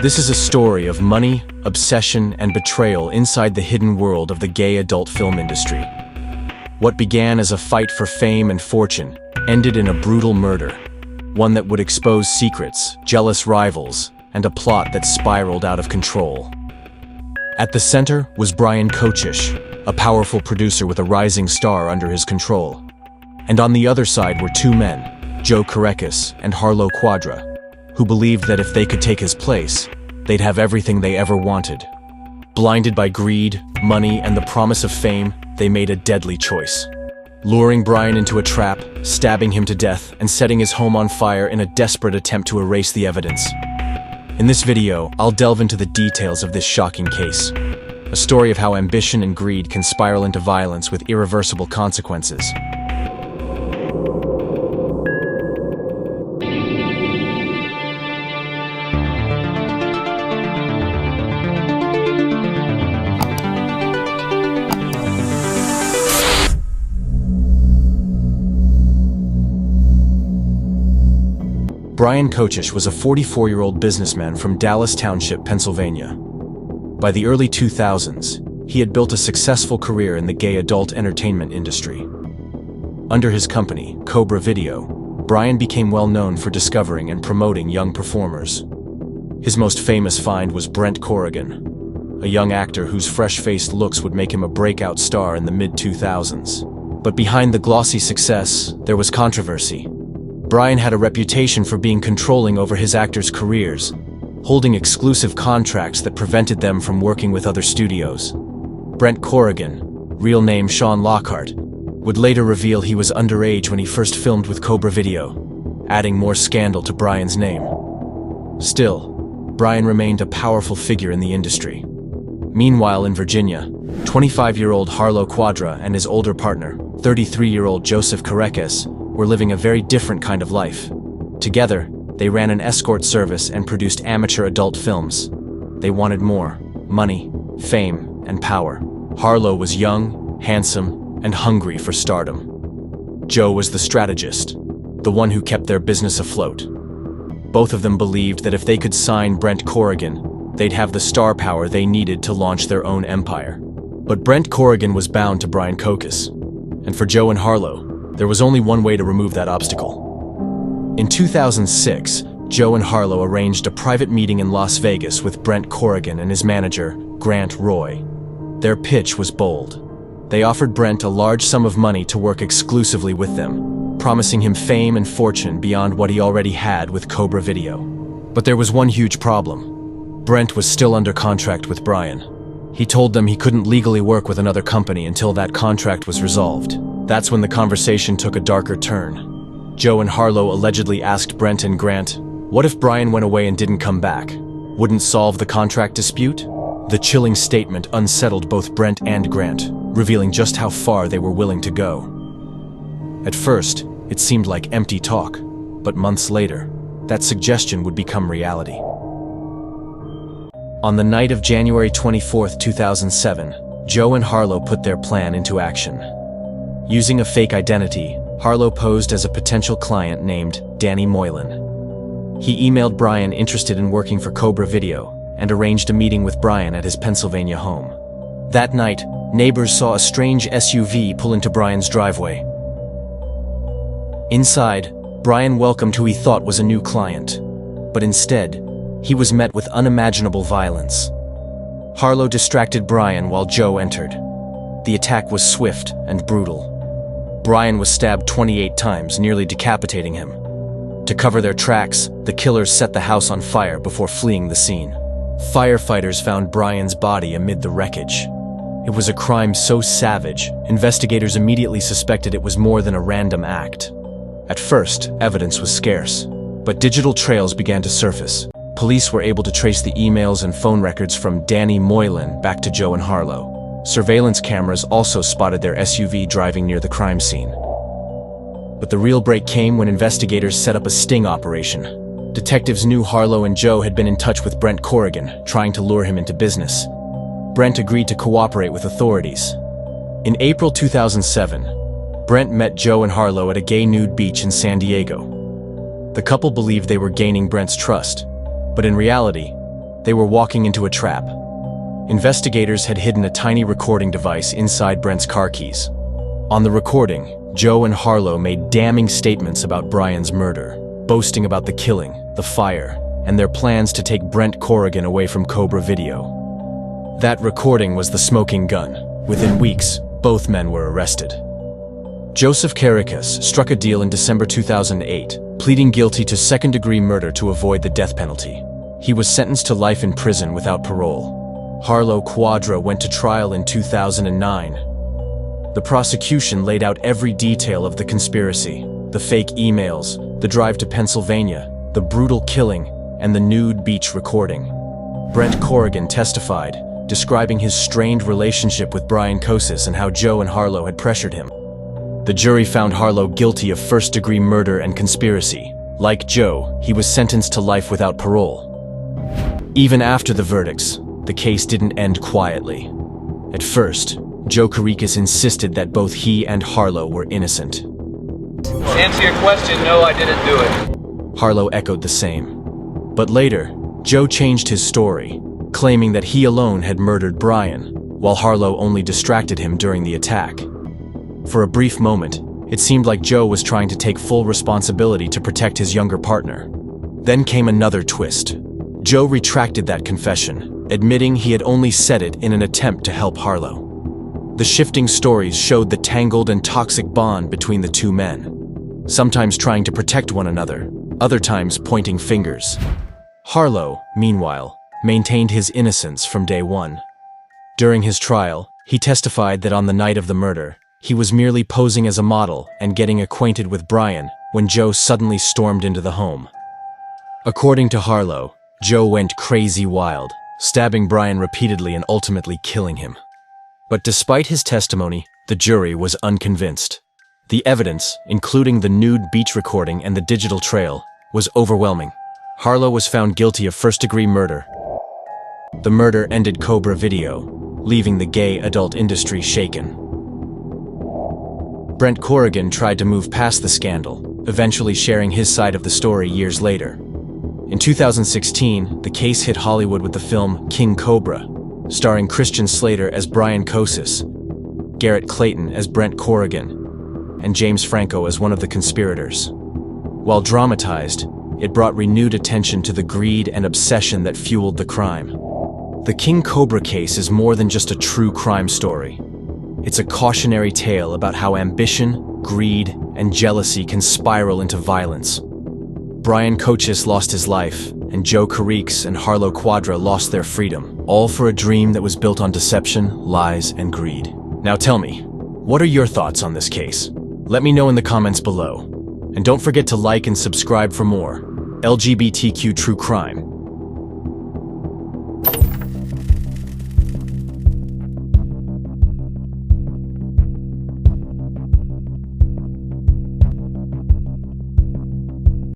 This is a story of money, obsession, and betrayal inside the hidden world of the gay adult film industry. What began as a fight for fame and fortune ended in a brutal murder, one that would expose secrets, jealous rivals, and a plot that spiraled out of control. At the center was Bryan Kocis, a powerful producer with a rising star under his control. And on the other side were two men, Kerekes and Harlow Cuadra, who believed that if they could take his place, they'd have everything they ever wanted. Blinded by greed, money, and the promise of fame, they made a deadly choice. Luring Bryan into a trap, stabbing him to death, and setting his home on fire in a desperate attempt to erase the evidence. In this video, I'll delve into the details of this shocking case. A story of how ambition and greed can spiral into violence with irreversible consequences. Bryan Kocis was a 44-year-old businessman from Dallas Township, Pennsylvania. By the early 2000s, he had built a successful career in the gay adult entertainment industry. Under his company, Cobra Video, Bryan became well known for discovering and promoting young performers. His most famous find was Brent Corrigan, a young actor whose fresh-faced looks would make him a breakout star in the mid-2000s. But behind the glossy success, there was controversy. Bryan had a reputation for being controlling over his actors' careers, holding exclusive contracts that prevented them from working with other studios. Brent Corrigan, real name Sean Lockhart, would later reveal he was underage when he first filmed with Cobra Video, adding more scandal to Bryan's name. Still, Bryan remained a powerful figure in the industry. Meanwhile, in Virginia, 25-year-old Harlow Cuadra and his older partner, 33-year-old Kerekes, were living a very different kind of life. Together, they ran an escort service and produced amateur adult films. They wanted more: money, fame, and power. Harlow was young, handsome, and hungry for stardom. Joe was the strategist, the one who kept their business afloat. Both of them believed that if they could sign Brent Corrigan, they'd have the star power they needed to launch their own empire. But Brent Corrigan was bound to Bryan Kocis, and for Joe and Harlow, there was only one way to remove that obstacle. In 2006, Joe and Harlow arranged a private meeting in Las Vegas with Brent Corrigan and his manager, Grant Roy. Their pitch was bold. They offered Brent a large sum of money to work exclusively with them, promising him fame and fortune beyond what he already had with Cobra Video. But there was one huge problem. Brent was still under contract with Bryan. He told them he couldn't legally work with another company until that contract was resolved. That's when the conversation took a darker turn. Joe and Harlow allegedly asked Brent and Grant, what if Bryan went away and didn't come back? Wouldn't solve the contract dispute? The chilling statement unsettled both Brent and Grant, revealing just how far they were willing to go. At first, it seemed like empty talk, but months later, that suggestion would become reality. On the night of January 24, 2007, Joe and Harlow put their plan into action. Using a fake identity, Harlow posed as a potential client named Danny Moylan. He emailed Bryan interested in working for Cobra Video and arranged a meeting with Bryan at his Pennsylvania home. That night, neighbors saw a strange SUV pull into Bryan's driveway. Inside, Bryan welcomed who he thought was a new client, but instead, he was met with unimaginable violence. Harlow distracted Bryan while Joe entered. The attack was swift and brutal. Bryan was stabbed 28 times, nearly decapitating him. To cover their tracks, the killers set the house on fire before fleeing the scene. Firefighters found Bryan's body amid the wreckage. It was a crime so savage, investigators immediately suspected it was more than a random act. At first, evidence was scarce, but digital trails began to surface. Police were able to trace the emails and phone records from Danny Moylan back to Joe and Harlow. Surveillance cameras also spotted their SUV driving near the crime scene. But the real break came when investigators set up a sting operation. Detectives knew Harlow and Joe had been in touch with Brent Corrigan, trying to lure him into business. Brent agreed to cooperate with authorities. In April 2007, Brent met Joe and Harlow at a gay nude beach in San Diego. The couple believed they were gaining Brent's trust, but in reality, they were walking into a trap. Investigators had hidden a tiny recording device inside Brent's car keys. On the recording, Joe and Harlow made damning statements about Bryan's murder, boasting about the killing, the fire, and their plans to take Brent Corrigan away from Cobra Video. That recording was the smoking gun. Within weeks, both men were arrested. Joseph Kerekes struck a deal in December 2008, pleading guilty to second-degree murder to avoid the death penalty. He was sentenced to life in prison without parole. Harlow Cuadra went to trial in 2009. The prosecution laid out every detail of the conspiracy: the fake emails, the drive to Pennsylvania, the brutal killing, and the nude beach recording. Brent Corrigan testified, describing his strained relationship with Bryan Kocis and how Joe and Harlow had pressured him. The jury found Harlow guilty of first-degree murder and conspiracy. Like Joe, he was sentenced to life without parole. Even after the verdicts, the case didn't end quietly. At first, Joe Kerekes insisted that both he and Harlow were innocent. To answer your question, no, I didn't do it. Harlow echoed the same. But later, Joe changed his story, claiming that he alone had murdered Bryan, while Harlow only distracted him during the attack. For a brief moment, it seemed like Joe was trying to take full responsibility to protect his younger partner. Then came another twist. Joe retracted that confession, admitting he had only said it in an attempt to help Harlow. The shifting stories showed the tangled and toxic bond between the two men, sometimes trying to protect one another, other times pointing fingers. Harlow, meanwhile, maintained his innocence from day one. During his trial, he testified that on the night of the murder, he was merely posing as a model and getting acquainted with Bryan when Joe suddenly stormed into the home. According to Harlow, Joe went crazy wild, stabbing Bryan repeatedly and ultimately killing him. But despite his testimony, the jury was unconvinced. The evidence, including the nude beach recording and the digital trail, was overwhelming. Harlow was found guilty of first-degree murder. The murder ended Cobra Video, leaving the gay adult industry shaken. Brent Corrigan tried to move past the scandal, eventually sharing his side of the story years later. In 2016, the case hit Hollywood with the film King Cobra, starring Christian Slater as Bryan Kocis, Garrett Clayton as Brent Corrigan, and James Franco as one of the conspirators. While dramatized, it brought renewed attention to the greed and obsession that fueled the crime. The King Cobra case is more than just a true crime story. It's a cautionary tale about how ambition, greed, and jealousy can spiral into violence. Bryan Kocis lost his life, and Joe Kerekes and Harlow Cuadra lost their freedom, all for a dream that was built on deception, lies, and greed. Now tell me, what are your thoughts on this case? Let me know in the comments below. And don't forget to like and subscribe for more LGBTQ true crime.